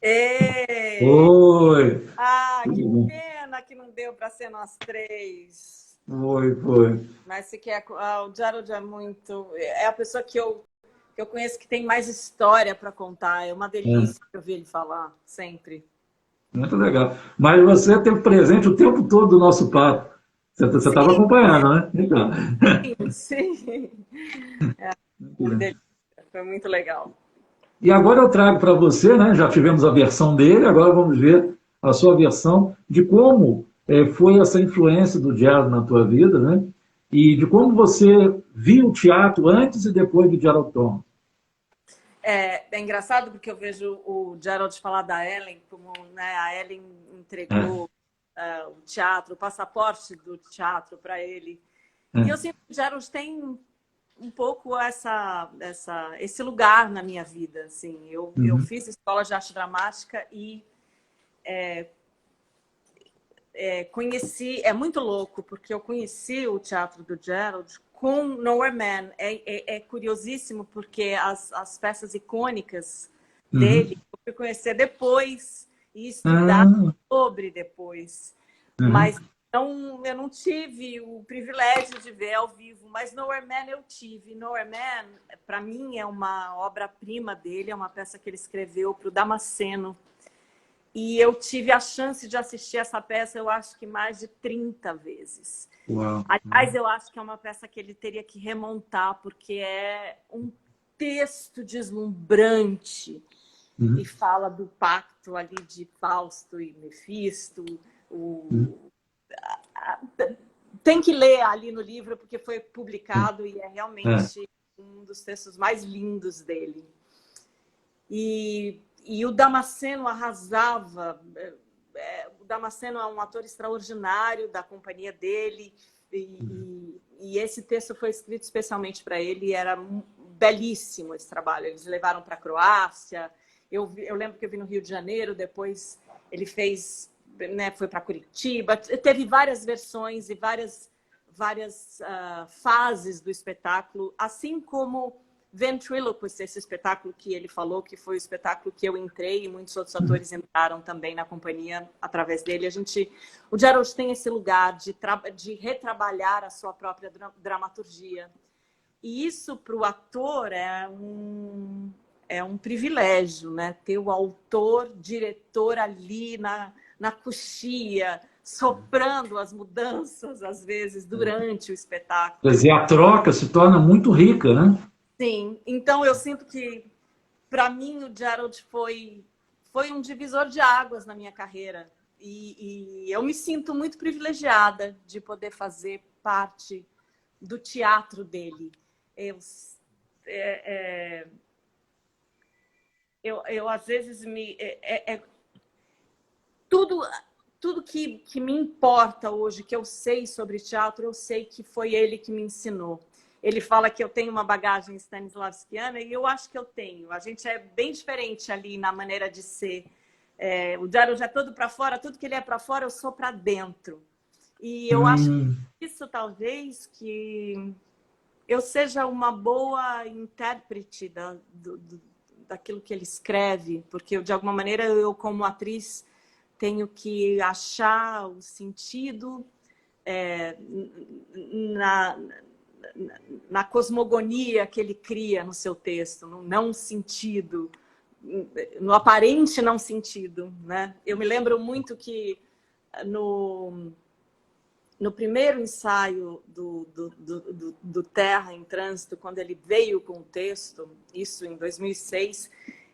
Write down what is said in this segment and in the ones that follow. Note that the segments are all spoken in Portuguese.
Ei! Oi! Ah, que Tudo bom? pena que não deu para ser nós três. Foi. Mas se quer, o Gerald é muito. É a pessoa que eu conheço que tem mais história para contar. É uma É, delícia ouvir ele falar, sempre. muito legal. Mas você teve presente o tempo todo do nosso papo. Você estava Sim, acompanhando, né? Então, sim. muito Que bem. delícia. Foi muito legal. E agora eu trago para você, né? Já tivemos a versão dele, agora vamos ver a sua versão de como foi essa influência do jazz na tua vida, né? E de como você viu o teatro antes e depois do Gerald Thomas. É engraçado porque eu vejo o Gerald falar da Ellen como, né, a Ellen É, entregou o teatro, o passaporte do teatro para ele. E eu é, sinto que o Gerald tem um pouco esse lugar na minha vida. Assim, eu uhum, fiz escola de arte dramática e conheci, é muito louco, porque eu conheci o teatro do Gerald com Nowhere Man. É curiosíssimo, porque as peças icônicas dele uhum. eu fui conhecer depois e estudar Ah, sobre depois. uhum, Mas eu não tive o privilégio de ver ao vivo, mas Nowhere Man eu tive. Nowhere Man, para mim, é uma obra-prima dele, é uma peça que ele escreveu para o Damasceno. E eu tive a chance de assistir essa peça, eu acho que mais de 30 vezes. uau. Aliás, eu acho que é uma peça que ele teria que remontar, porque é um texto deslumbrante e Uhum, fala do pacto ali de Fausto e Mefisto. uhum, O... Tem que ler ali no livro, porque foi publicado e é é, realmente um dos textos mais lindos dele. E o Damasceno arrasava. O Damasceno é um ator extraordinário da companhia dele, e esse texto foi escrito especialmente para ele, e era belíssimo esse trabalho. Eles levaram para a Croácia, eu lembro que eu vi no Rio de Janeiro, depois ele fez, né, foi para Curitiba, teve várias versões e várias fases do espetáculo, assim como Ventriloquist, esse espetáculo que ele falou, que foi o espetáculo que eu entrei e muitos outros uhum, atores entraram também na companhia através dele. O Gerald tem esse lugar de retrabalhar a sua própria dramaturgia. E isso para o ator é um privilégio, né? Ter o autor, diretor ali na coxia, soprando as mudanças, às vezes, durante o quer espetáculo. dizer, a troca se torna muito rica, né? Sim, então eu sinto que, para mim, o Gerald foi um divisor de águas na minha carreira. E eu me sinto muito privilegiada de poder fazer parte do teatro dele. Eu, é, é, eu às vezes, tudo, tudo que me importa hoje, que eu sei sobre teatro, eu sei que foi ele que me ensinou. Ele fala que eu tenho uma bagagem stanislavskiana e eu acho que eu tenho. A gente é bem diferente ali na maneira de ser. O Jared é todo para fora, tudo que ele é para fora, eu sou para dentro. E eu acho que Hum, isso talvez que eu seja uma boa intérprete daquilo que ele escreve, porque eu, de alguma maneira eu, como atriz, tenho que achar o sentido é, na, na cosmogonia que ele cria no seu texto, no não sentido, no aparente não sentido, né? Eu me lembro muito que no no primeiro ensaio do Terra em Trânsito, quando ele veio com o texto, isso em 2006,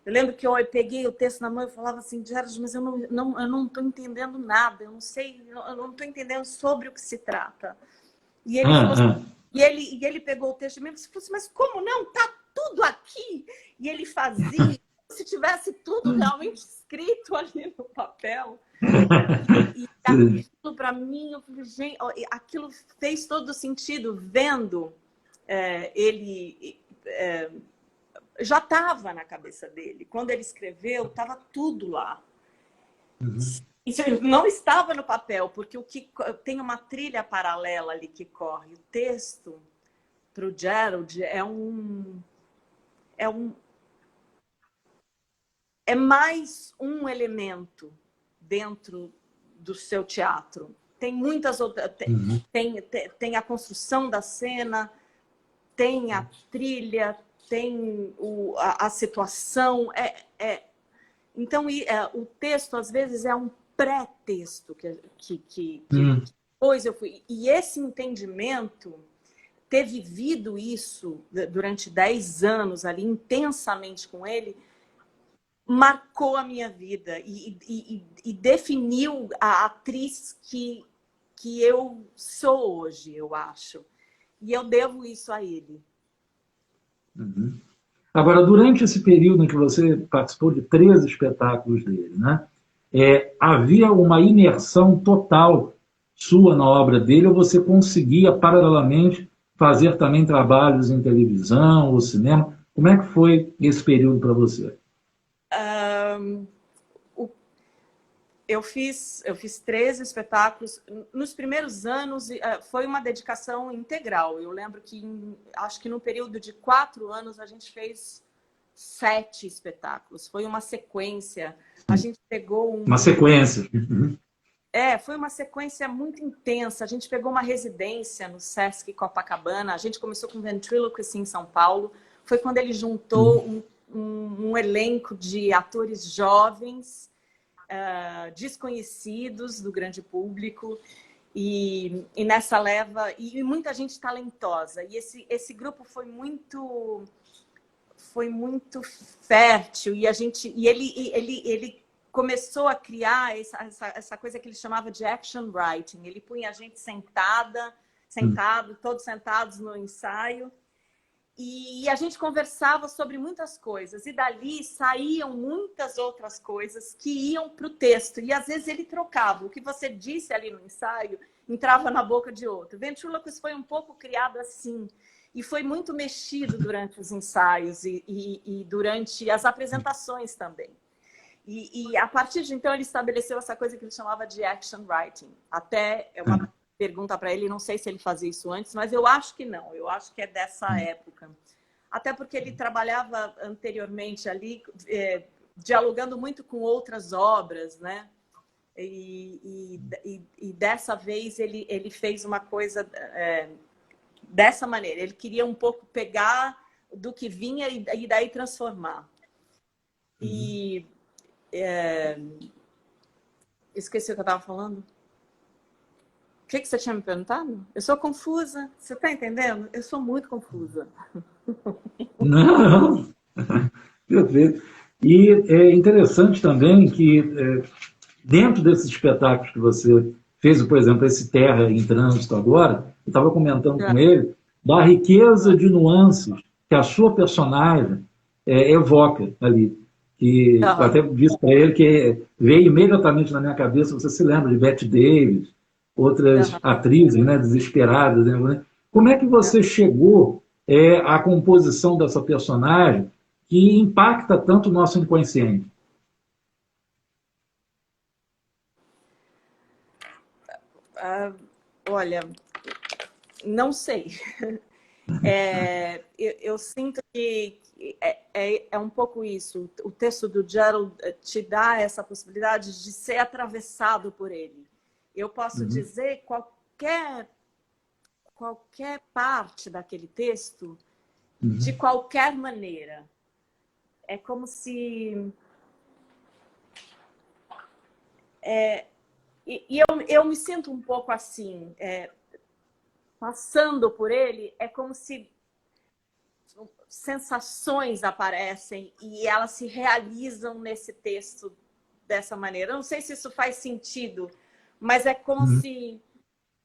eu lembro que eu peguei o texto na mão e falava assim, Gerard, mas eu não estou entendendo nada, eu não sei, eu não estou entendendo sobre o que se trata. E ele falou assim, ah, e ele pegou o texto mesmo e falou assim, mas como não? Está tudo aqui. E ele fazia, se tivesse tudo realmente escrito ali no papel. E sim. aquilo, para mim, eu falei, gente, aquilo fez todo sentido, vendo ele. Já estava na cabeça dele. Quando ele escreveu, estava tudo lá. Uhum. Isso não estava no papel, porque o que tem uma trilha paralela ali que corre. O texto para o Gerald é um é mais um elemento dentro do seu teatro. Tem muitas outras... Tem a construção da cena, tem a trilha, tem a situação. Então, o texto, às vezes, é um pré-texto que depois eu fui... E esse entendimento, ter vivido isso durante 10 anos ali, intensamente com ele, marcou a minha vida e definiu a atriz que eu sou hoje, eu acho. E eu devo isso a ele. Agora, durante esse período em que você participou de 3 espetáculos dele, né, havia uma imersão total sua na obra dele, ou você conseguia, paralelamente, fazer também trabalhos em televisão ou cinema? Como é que foi esse período para você? Eu fiz 13 espetáculos. Nos primeiros anos, foi uma dedicação integral. Eu lembro que, acho que no período de 4 anos, a gente fez 7 espetáculos. Foi uma sequência. A gente pegou uma sequência. Foi uma sequência muito intensa. A gente pegou uma residência no Sesc Copacabana. A gente começou com Ventriloquist em São Paulo. Foi quando ele juntou um elenco de atores jovens, desconhecidos do grande público, e nessa leva, e muita gente talentosa. E esse grupo foi muito fértil, e ele começou a criar essa coisa que ele chamava de action writing. Ele punha a gente todos sentados no ensaio, e a gente conversava sobre muitas coisas, e dali saíam muitas outras coisas que iam para o texto, e às vezes ele trocava. O que você disse ali no ensaio entrava na boca de outro. Ventriloquist foi um pouco criado assim, e foi muito mexido durante os ensaios e durante as apresentações também. E a partir de então ele estabeleceu essa coisa que ele chamava de action writing. Até é uma pergunta para ele, não sei se ele fazia isso antes, mas eu acho que não, eu acho que é dessa época. Até porque ele trabalhava anteriormente ali, dialogando muito com outras obras, né? E dessa vez ele fez uma coisa dessa maneira. Ele queria um pouco pegar do que vinha e daí transformar. Esqueci o que eu estava falando. O que você tinha me perguntado? Eu sou confusa. Você está entendendo? Eu sou muito confusa. Não, perfeito. E é interessante também que, dentro desses espetáculos que você fez, por exemplo, esse Terra em Trânsito agora, eu estava comentando com ele da riqueza de nuances que a sua personagem evoca ali. Que eu até disse para ele que veio imediatamente na minha cabeça, você se lembra de Bette Davis, outras atrizes, né, desesperadas. Né? Como é que você chegou à composição dessa personagem que impacta tanto o nosso inconsciente? Olha, não sei. Eu sinto que é um pouco isso. O texto do Gerald te dá essa possibilidade de ser atravessado por ele. Eu posso dizer qualquer parte daquele texto de qualquer maneira. É como se... eu me sinto um pouco assim, passando por ele, é como se sensações aparecem e elas se realizam nesse texto dessa maneira. Eu não sei se isso faz sentido, mas é como se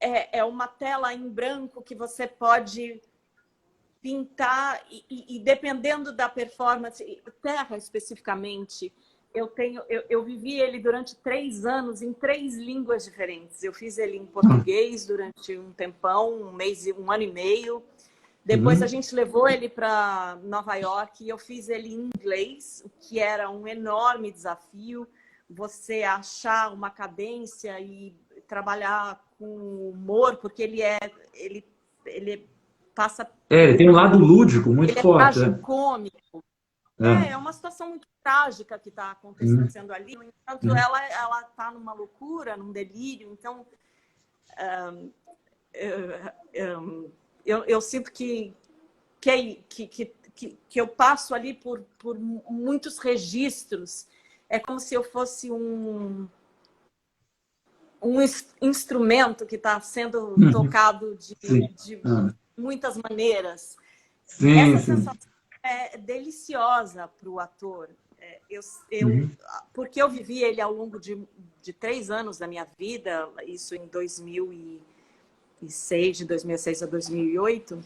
é uma tela em branco que você pode pintar e dependendo da performance, Terra especificamente, eu vivi ele durante 3 anos em 3 línguas diferentes. Eu fiz ele em português durante um tempão, um ano e meio. Depois a gente levou ele para Nova York e eu fiz ele em inglês, o que era um enorme desafio. Você achar uma cadência e trabalhar com humor, porque ele passa... ele tem um lado lúdico muito forte. Ele é tragicômico. É. É uma situação muito trágica que está Uhum. acontecendo ali. No entanto, Uhum. ela está numa loucura, num delírio. Então, eu sinto que eu passo ali por muitos registros. É como se eu fosse um instrumento que está sendo Uhum. tocado Sim. de Ah. muitas maneiras. Sim, Essa sim. sensação é deliciosa para o ator. Uhum. Porque eu vivi ele ao longo de 3 anos da minha vida, isso em 2006, de 2006 a 2008,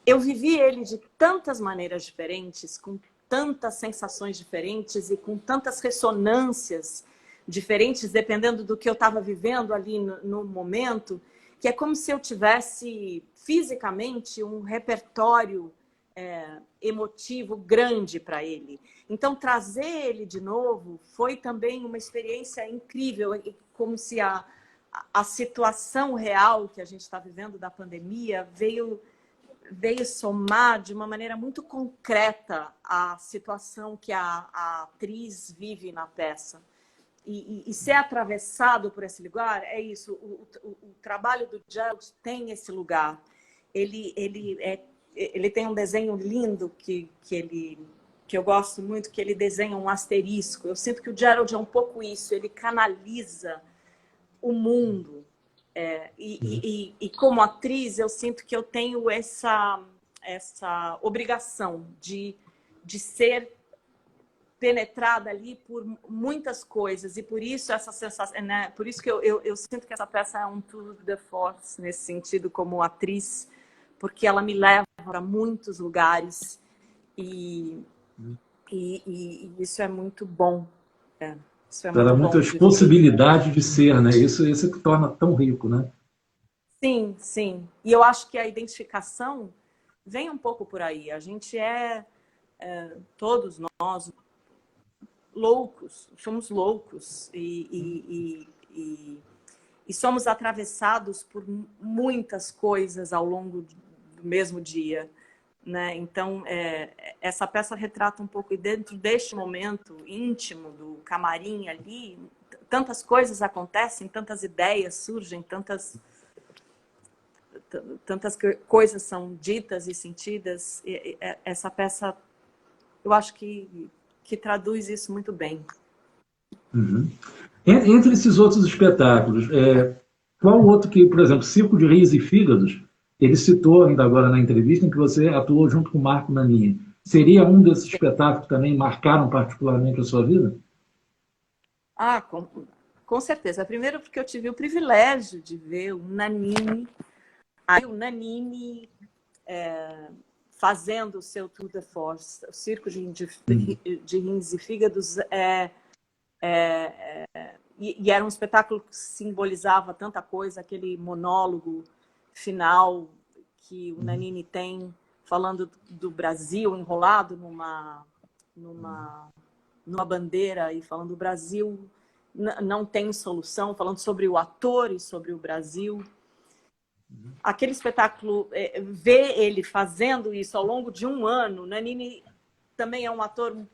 eu vivi ele de tantas maneiras diferentes, com tantas sensações diferentes e com tantas ressonâncias diferentes, dependendo do que eu estava vivendo ali no momento, que é como se eu tivesse fisicamente um repertório emotivo grande para ele. Então, trazer ele de novo foi também uma experiência incrível, como se a situação real que a gente está vivendo da pandemia veio somar de uma maneira muito concreta a situação que a atriz vive na peça. E ser atravessado por esse lugar é isso. O trabalho do Gerald tem esse lugar. Ele tem um desenho lindo que eu gosto muito, que ele desenha um asterisco. Eu sinto que o Gerald é um pouco isso. Ele canaliza o mundo. E como atriz, eu sinto que eu tenho essa obrigação de ser penetrada ali por muitas coisas. E por isso essa sensação, né? Por isso que eu sinto que essa peça é um tour de force nesse sentido como atriz, porque ela me leva para muitos lugares e, e isso é muito bom. Isso é Terá muito bom muitas de viver. possibilidades de ser, né? Isso que torna tão rico, né? Sim, sim. E eu acho que a identificação vem um pouco por aí. A gente todos nós, somos loucos e somos atravessados por muitas coisas ao longo do mesmo dia. Né? Então, essa peça retrata um pouco, e dentro deste momento íntimo do camarim ali, tantas coisas acontecem, tantas ideias surgem, tantas coisas são ditas e sentidas. Essa peça, eu acho que traduz isso muito bem. Uhum. Entre esses outros espetáculos, qual outro que, por exemplo, Circo de Rios e Fígados, ele citou ainda agora na entrevista em que você atuou junto com o Marco Nanini. Seria um desses espetáculos que também marcaram particularmente a sua vida? Ah, com certeza. Primeiro porque eu tive o privilégio de ver o Nanini. Aí o Nanini fazendo o seu tour de force, o Circo de Rins e Fígados, e era um espetáculo que simbolizava tanta coisa, aquele monólogo final que o Nanini tem falando do Brasil, enrolado numa bandeira e falando o Brasil não tem solução, falando sobre o ator e sobre o Brasil. Aquele espetáculo, ver ele fazendo isso ao longo de um ano, Nanini também é um ator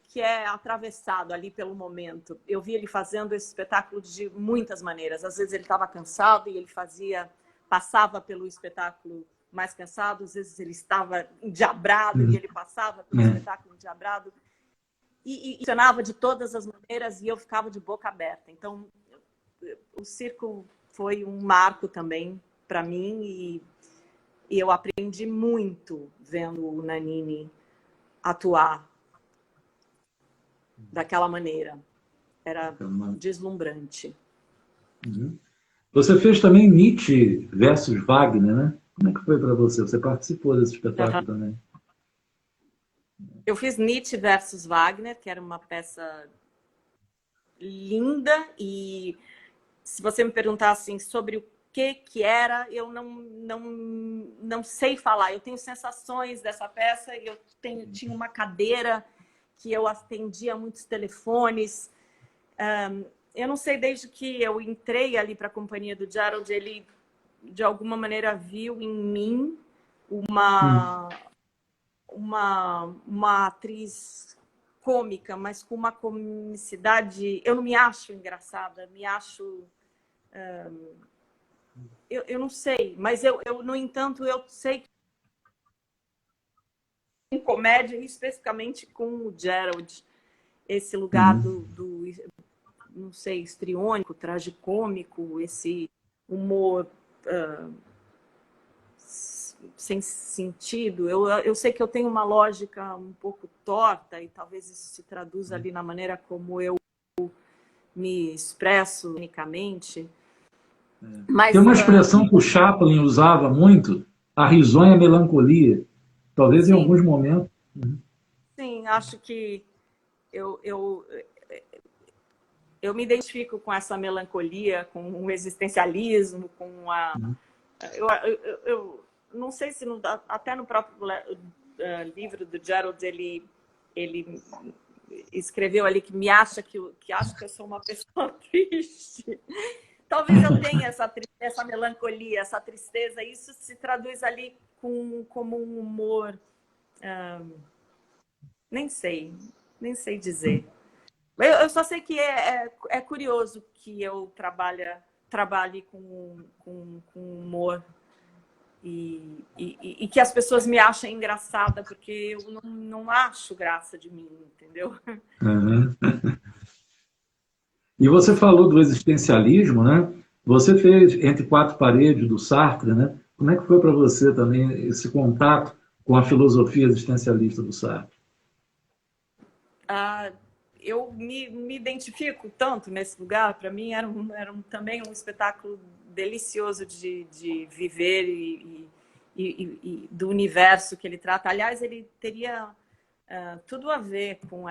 que é atravessado ali pelo momento. Eu vi ele fazendo esse espetáculo de muitas maneiras. Às vezes ele estava cansado e ele passava pelo espetáculo mais cansado, às vezes ele estava endiabrado e ele passava pelo espetáculo endiabrado. E funcionava de todas as maneiras e eu ficava de boca aberta. Então, o circo foi um marco também para mim e eu aprendi muito vendo o Nanini atuar daquela maneira. Era deslumbrante. Uhum. Você fez também Nietzsche versus Wagner, né? Como é que foi para você? Você participou desse espetáculo também? Eu fiz Nietzsche versus Wagner, que era uma peça linda, e se você me perguntar assim, sobre o que era, eu não sei falar. Eu tenho sensações dessa peça, eu tinha uma cadeira que eu atendia muitos telefones. Eu não sei, desde que eu entrei ali para a companhia do Gerald, ele de alguma maneira viu em mim uma atriz cômica, mas com uma comicidade... Eu não me acho engraçada, me acho... Eu não sei, mas no entanto, eu sei que em comédia, especificamente com o Gerald, esse lugar do não sei, histriônico, tragicômico, esse humor sem sentido. Eu sei que eu tenho uma lógica um pouco torta e talvez isso se traduza ali na maneira como eu me expresso unicamente. Mas, tem uma expressão que o Chaplin usava muito, a risonha melancolia. Talvez sim, em alguns momentos. Sim, acho que eu me identifico com essa melancolia, com o existencialismo, com a... Eu não sei se até no próprio livro do Gerald ele escreveu ali que acha que eu sou uma pessoa triste. Talvez eu tenha essa melancolia, essa tristeza. Isso se traduz ali como um humor. Nem sei dizer. Eu só sei que é curioso que eu trabalhe com humor e que as pessoas me achem engraçada, porque eu não acho graça de mim, entendeu? Uhum. E você falou do existencialismo, né? Você fez Entre Quatro Paredes, do Sartre, né? Como é que foi para você também esse contato com a filosofia existencialista do Sartre? Eu me identifico tanto nesse lugar. Para mim era também um espetáculo delicioso de viver e do universo que ele trata. Aliás, ele teria tudo a ver com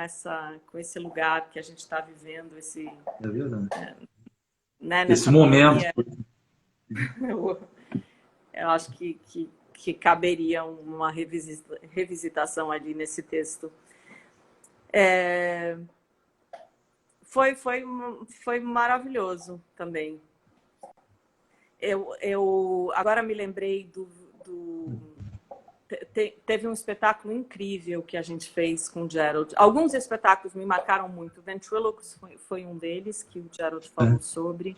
esse lugar que a gente está vivendo, É verdade. Né, Esse nessa momento. pandemia. Eu acho que caberia uma revisitação ali nesse texto. Foi maravilhoso também. Eu agora me lembrei teve um espetáculo incrível que a gente fez com o Gerald. Alguns espetáculos me marcaram muito. Ventriloquist foi um deles, que o Gerald falou sobre.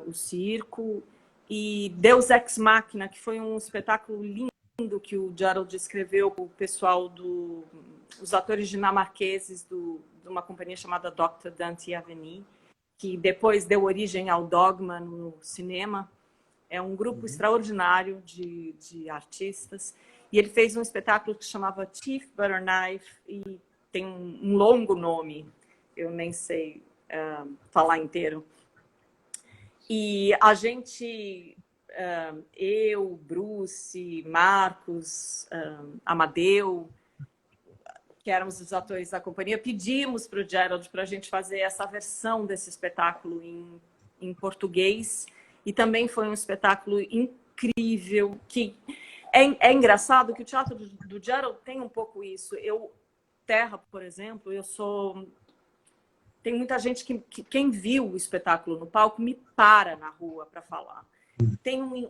O Circo. E Deus Ex Machina, que foi um espetáculo lindo que o Gerald escreveu com o pessoal os atores dinamarqueses de uma companhia chamada Dr. Dante Aveny, que depois deu origem ao Dogma no cinema. É um grupo extraordinário de artistas. E ele fez um espetáculo que chamava Chief Butter Knife e tem um longo nome, eu nem sei falar inteiro. E a gente, eu, Bruce, Marcos, Amadeu, que éramos os atores da companhia, pedimos para o Gerald para a gente fazer essa versão desse espetáculo em português. E também foi um espetáculo incrível. Que é engraçado que o teatro do Gerald tem um pouco isso. Terra, por exemplo, tem muita gente que quem viu o espetáculo no palco me para na rua para falar.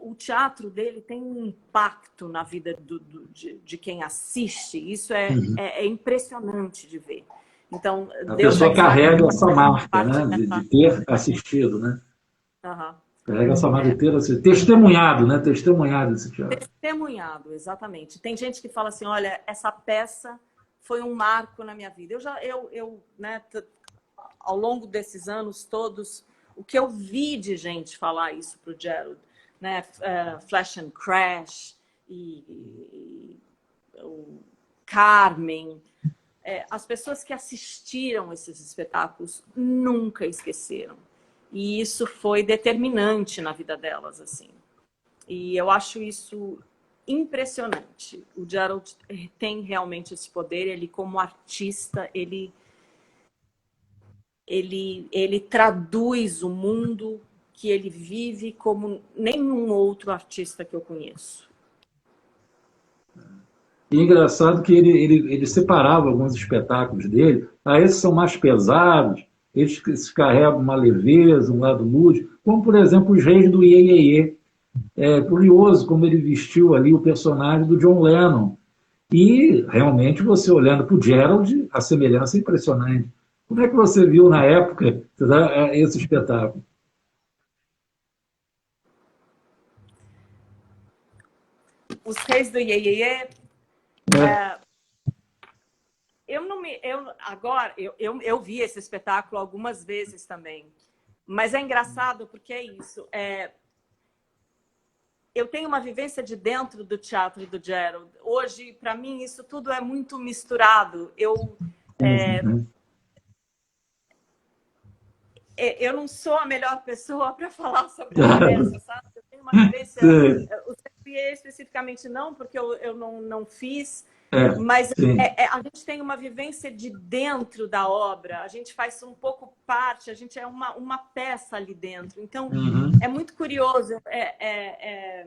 O teatro dele tem um impacto na vida de quem assiste. Isso é impressionante de ver. Então, a pessoa carrega essa marca, né, de ter assistido, né? Carrega essa marca de ter assistido. Testemunhado, né? Testemunhado esse teatro. Testemunhado, exatamente. Tem gente que fala assim, olha, essa peça foi um marco na minha vida. Né, ao longo desses anos todos, o que eu vi de gente falar isso para o Gerald, né? Flash and Crash e o Carmen, as pessoas que assistiram esses espetáculos nunca esqueceram. E isso foi determinante na vida delas, assim. E eu acho isso impressionante. O Gerald tem realmente esse poder. Ele, como artista, ele traduz o mundo que ele vive como nenhum outro artista que eu conheço. E é engraçado que ele separava alguns espetáculos dele. Esses são mais pesados, eles carregam uma leveza, um lado lúdico, como, por exemplo, Os Reis do Iê, Iê, Iê. É curioso como ele vestiu ali o personagem do John Lennon, E, realmente, você olhando para o Gerald, a semelhança é impressionante. Como é que você viu, na época, esse espetáculo? Os Reis do Iê, É, eu não me... eu vi esse espetáculo algumas vezes também. Mas é engraçado porque é isso. Eu tenho uma vivência de dentro do teatro do Gerald. Hoje, para mim, isso tudo é muito misturado. Eu não sou a melhor pessoa para falar sobre a peça, sabe? Eu tenho uma vivência... sim, O CFA especificamente não, porque eu não fiz, mas sim. a gente tem uma vivência de dentro da obra, a gente faz um pouco parte, a gente é uma peça ali dentro. Então, Uhum. é muito curioso, é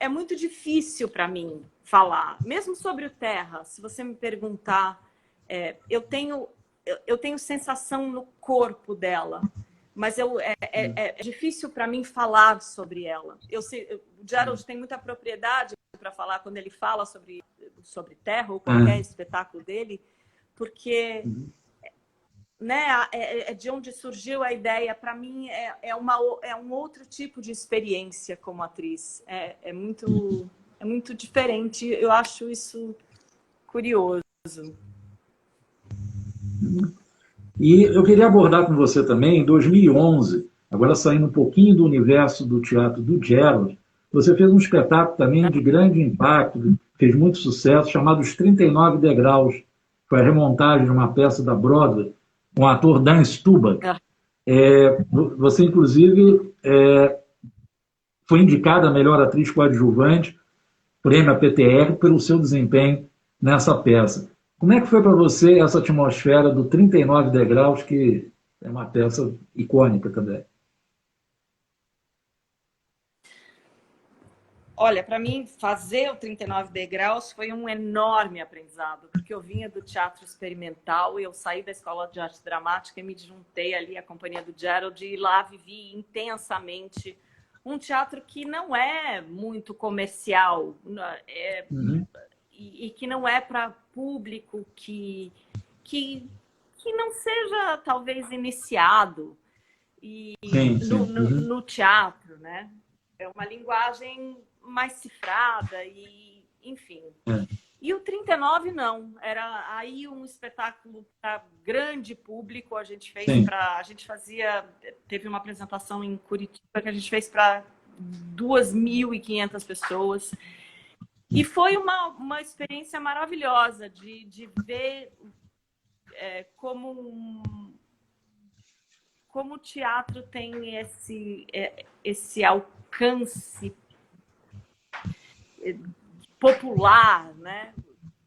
muito difícil para mim falar. Mesmo sobre o Terra, se você me perguntar, eu tenho sensação no corpo dela, mas é difícil para mim falar sobre ela. O Gerald tem muita propriedade para falar quando ele fala sobre Terra ou qualquer espetáculo dele, porque né, é de onde surgiu a ideia. Para mim, é um outro tipo de experiência como atriz. É muito diferente. Eu acho isso curioso. E eu queria abordar com você também, em 2011, agora saindo um pouquinho do universo do teatro do Gerald, você fez um espetáculo também de grande impacto, fez muito sucesso, chamado Os 39 Degraus. Foi a remontagem de uma peça da Broadway, com o ator Dan Stubach. Você, inclusive, foi indicada a melhor atriz coadjuvante, prêmio APTR, pelo seu desempenho nessa peça. Como é que foi para você essa atmosfera do 39 Degraus, que é uma peça icônica também? Olha, para mim, fazer o 39 Degraus foi um enorme aprendizado, porque eu vinha do teatro experimental e eu saí da escola de arte dramática e me juntei ali à companhia do Gerald e lá vivi intensamente um teatro que não é muito comercial e que não é para público que não seja, talvez, iniciado Sim, sim. no teatro, né? É uma linguagem mais cifrada e, enfim. E o 39 não, era aí um espetáculo para grande público. A gente fez teve uma apresentação em Curitiba que a gente fez para 2.500 pessoas. E foi uma experiência maravilhosa de ver como o teatro tem esse alcance popular, né?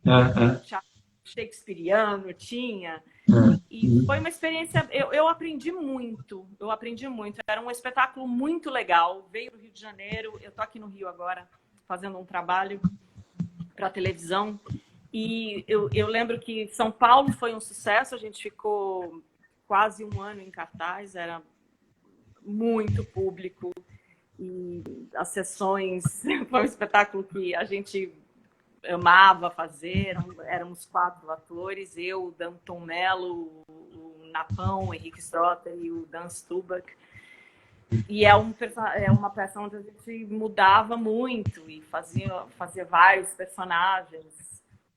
O teatro shakespeariano tinha. E foi uma experiência... Eu aprendi muito. Era um espetáculo muito legal. Veio do Rio de Janeiro. Eu estou aqui no Rio agora, fazendo um trabalho para televisão. E eu lembro que São Paulo foi um sucesso. A gente ficou quase um ano em cartaz. Era muito público. E as sessões... Foi um espetáculo que a gente amava fazer. Éramos 4 atores. Eu, o Danton Mello, o Napão, o Henrique Strotter e o Dan Stubach. E é uma peça onde a gente mudava muito e fazia vários personagens.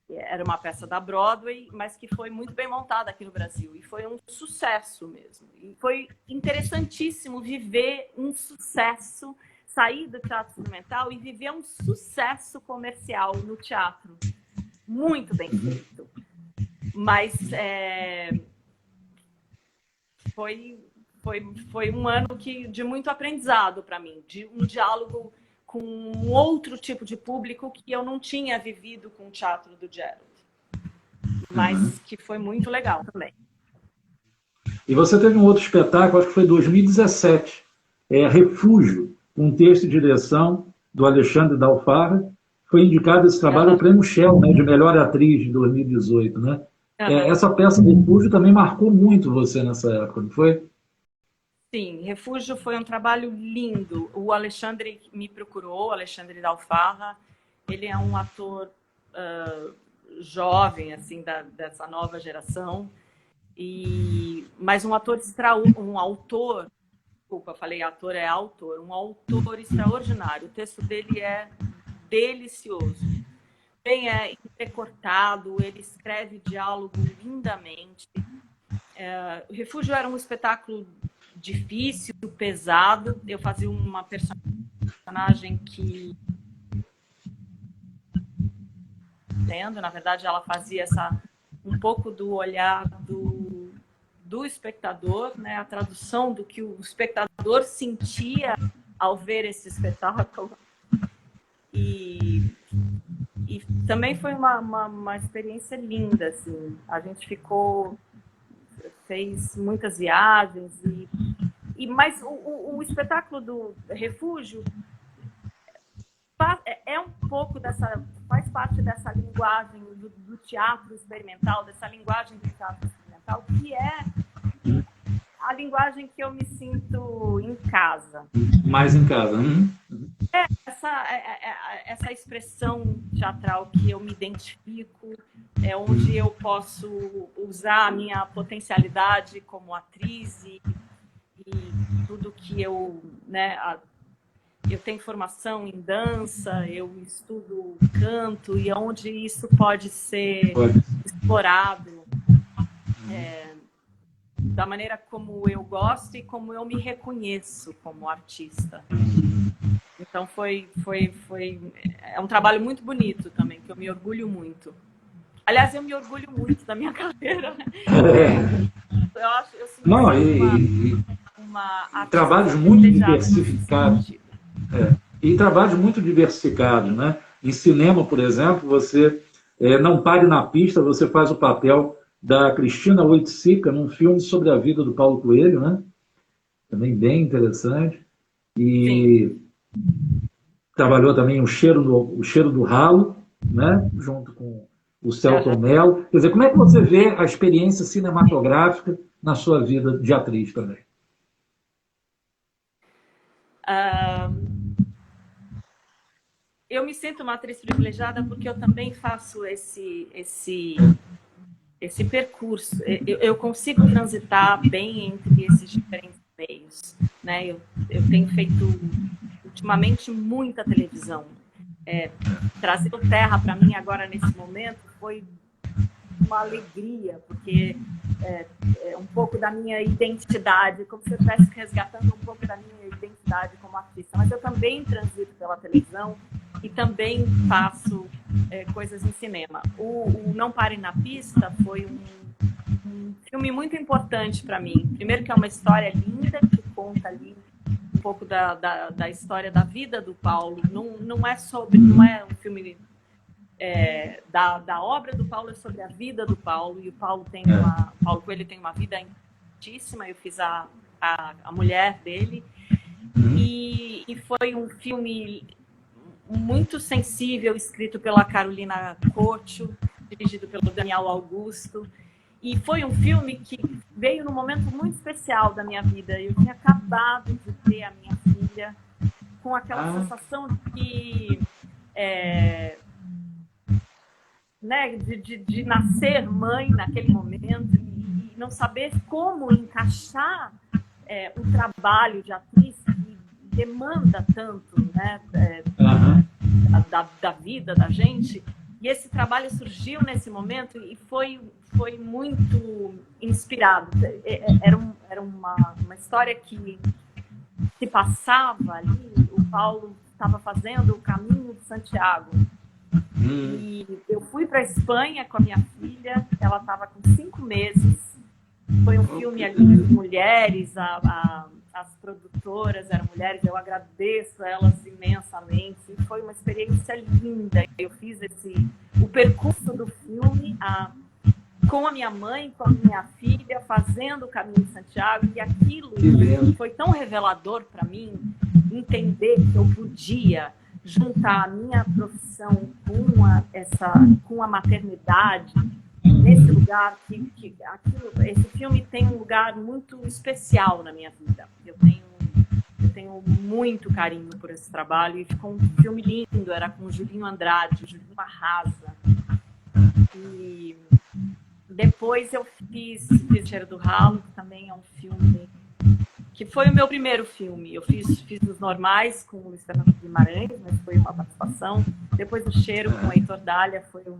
Era uma peça da Broadway, mas que foi muito bem montada aqui no Brasil. E foi um sucesso mesmo. E foi interessantíssimo viver um sucesso, sair do teatro experimental e viver um sucesso comercial no teatro. Muito bem feito. Mas foi um ano de muito aprendizado para mim, de um diálogo com um outro tipo de público que eu não tinha vivido com o teatro do Gerald, mas que foi muito legal também. E você teve um outro espetáculo, acho que foi em 2017, Refúgio, um texto e direção do Alexandre Dalfarra. Foi indicado esse trabalho ao Prêmio Shell, né, de melhor atriz de 2018. Né? Essa peça Refúgio também marcou muito você nessa época, não foi? Sim, Refúgio foi um trabalho lindo. O Alexandre me procurou, o Alexandre Dalfarra, Ele é um ator jovem, assim, dessa nova geração, mas um autor desculpa, falei ator, é autor, um autor extraordinário. O texto dele é delicioso. Bem, é entrecortado, ele escreve diálogo lindamente. O Refúgio era um espetáculo difícil, pesado. Eu fazia uma personagem que... Na verdade, ela fazia um pouco do olhar do espectador, né? A tradução do que o espectador sentia ao ver esse espetáculo. E também foi uma experiência linda, assim. A gente fez muitas viagens, mas o espetáculo do Refúgio é um pouco faz parte dessa linguagem do teatro experimental, dessa linguagem do teatro experimental, que é a linguagem que eu me sinto em casa. Mais em casa. Essa expressão teatral que eu me identifico, é onde eu posso usar a minha potencialidade como atriz e tudo que eu, né, eu tenho formação em dança, eu estudo canto, e onde isso pode ser explorado da maneira como eu gosto e como eu me reconheço como artista. Então é um trabalho muito bonito também, que eu me orgulho muito. Aliás, eu me orgulho muito da minha carreira. Eu sinto uma trabalhos muito diversificados. E trabalhos muito diversificados, né? Em cinema, por exemplo, você Não Pare na Pista, você faz o papel da Cristina Oiticica num filme sobre a vida do Paulo Coelho, né? Também bem interessante. E sim, trabalhou também o Cheiro do Ralo, né? Junto com o Selton Mello. Quer dizer, como é que você vê a experiência cinematográfica na sua vida de atriz também? Eu me sinto uma atriz privilegiada porque eu também faço esse percurso. Eu consigo transitar bem entre esses diferentes meios, né? Eu tenho feito ultimamente muita televisão. Trazer o Terra para mim agora nesse momento foi uma alegria, porque é um pouco da minha identidade, como se eu estivesse resgatando um pouco da minha identidade como artista. Mas eu também transito pela televisão e também faço coisas em cinema. O Não Pare na Pista foi um filme muito importante para mim. Primeiro que é uma história linda, que conta ali um pouco da história da vida do Paulo. Não é um filme da obra do Paulo, é sobre a vida do Paulo. E o Paulo Coelho tem uma vida importantíssima. Eu fiz a mulher dele. E foi um filme muito sensível, escrito pela Carolina Cocho, dirigido pelo Daniel Augusto. E foi um filme que veio num momento muito especial da minha vida. Eu tinha acabado de ter a minha filha, com aquela sensação de que... né, de nascer mãe naquele momento e não saber como encaixar o trabalho de atriz que demanda tanto, né, da vida da gente. E esse trabalho surgiu nesse momento e foi muito inspirado. Era uma história que se passava ali. O Paulo estava fazendo o caminho de Santiago. E eu fui para a Espanha com a minha filha, ela estava com 5 meses. Foi um filme ali de mulheres, as produtoras eram mulheres, eu agradeço a elas imensamente. Foi uma experiência linda. Eu fiz o percurso do filme com a minha mãe, com a minha filha, fazendo o caminho de Santiago, e aquilo foi tão revelador para mim, entender que eu podia juntar a minha profissão com a maternidade, nesse lugar esse filme tem um lugar muito especial na minha vida. Eu tenho muito carinho por esse trabalho e ficou um filme lindo, era com o Julinho Andrade, o Julinho arrasa. E depois eu fiz Cheiro do Ralo, que também é um filme que foi o meu primeiro filme. Eu fiz Os Normais com o Luiz Fernando Guimarães, mas foi uma participação. Depois o Cheiro com o Heitor Dália, foi o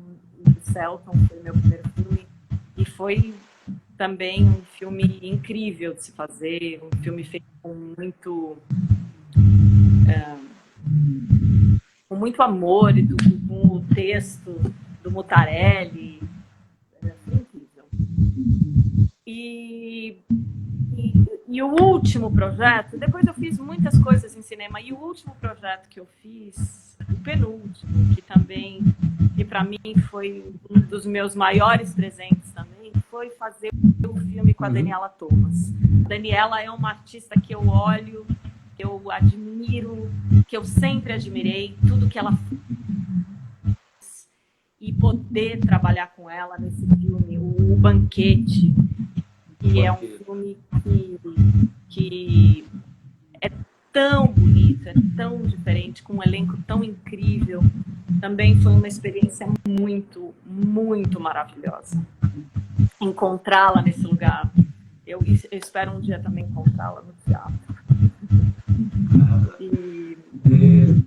Celton, foi o meu primeiro filme. E foi também um filme incrível de se fazer, um filme feito com muito amor, com o texto do Mutarelli. Foi incrível. E o último projeto, depois eu fiz muitas coisas em cinema, e o último projeto que eu fiz, o penúltimo, que para mim foi um dos meus maiores presentes também, foi fazer o filme com a Daniela Thomas. A Daniela é uma artista que eu olho, que eu admiro, que eu sempre admirei, tudo que ela fez, e poder trabalhar com ela nesse filme, O Banquete, que é um filme que é tão bonito, é tão diferente, com um elenco tão incrível. Também foi uma experiência muito, muito maravilhosa. Encontrá-la nesse lugar. Eu espero um dia também encontrá-la no teatro.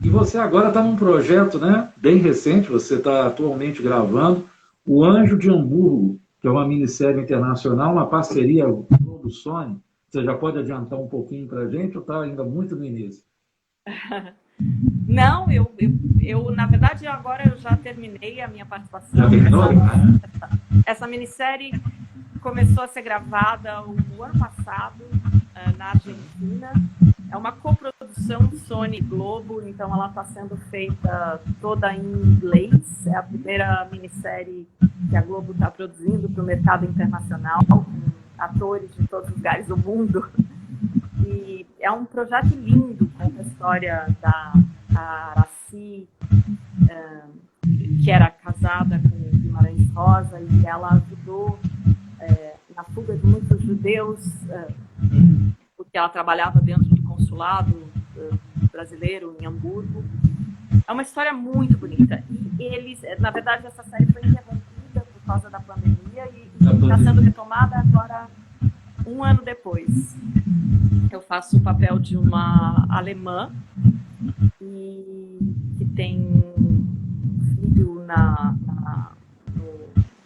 E você agora está num projeto, né, bem recente, você está atualmente gravando O Anjo de Hamburgo, que é uma minissérie internacional, uma parceria do Sony. Você já pode adiantar um pouquinho para a gente ou está ainda muito no início? Não, eu na verdade, agora eu já terminei a minha participação. Já terminou? Essa minissérie começou a ser gravada o ano passado, na Argentina. É uma coprodução Sony Globo, então ela está sendo feita toda em inglês. É a primeira minissérie que a Globo está produzindo para o mercado internacional, com atores de todos os lugares do mundo. E é um projeto lindo, conta a história da Araci, que era casada com o Guimarães Rosa, e ela ajudou na fuga de muitos judeus, porque ela trabalhava dentro do consulado brasileiro em Hamburgo. É uma história muito bonita. E eles, na verdade, essa série foi interrompida por causa da pandemia e está sendo retomada agora, um ano depois. Eu faço o papel de uma alemã que tem um filho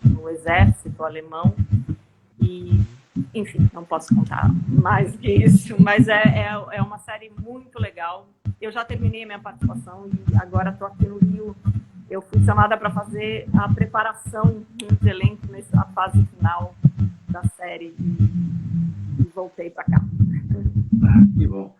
no exército alemão. E, enfim, não posso contar mais que isso, mas é uma série muito legal. Eu já terminei a minha participação e agora estou aqui no Rio. Eu fui chamada para fazer a preparação de elenco nessa fase final da série e voltei para cá. Que bom.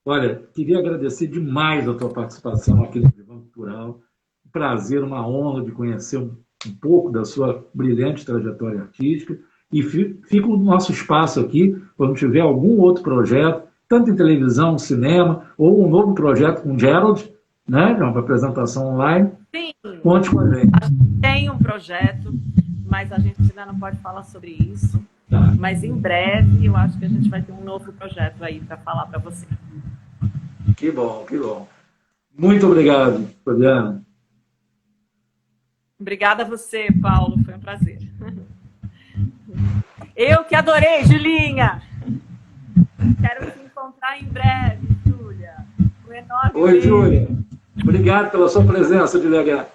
Olha, queria agradecer demais a tua participação aqui no Divã Cultural. Um prazer, uma honra de conhecer um pouco da sua brilhante trajetória artística. E fica o nosso espaço aqui, quando tiver algum outro projeto, tanto em televisão, cinema, ou um novo projeto com Gerald, né, uma apresentação online. Sim, conte com a gente. A gente tem um projeto, mas a gente ainda não pode falar sobre isso. Tá. Mas em breve eu acho que a gente vai ter um novo projeto aí para falar para você. Que bom, que bom. Muito obrigado, Fabiana. Obrigada a você, Paulo, foi um prazer. Eu que adorei, Julinha! Quero te encontrar em breve, Júlia. Um enorme Oi, beijo. Júlia. Obrigado pela sua presença, de legal.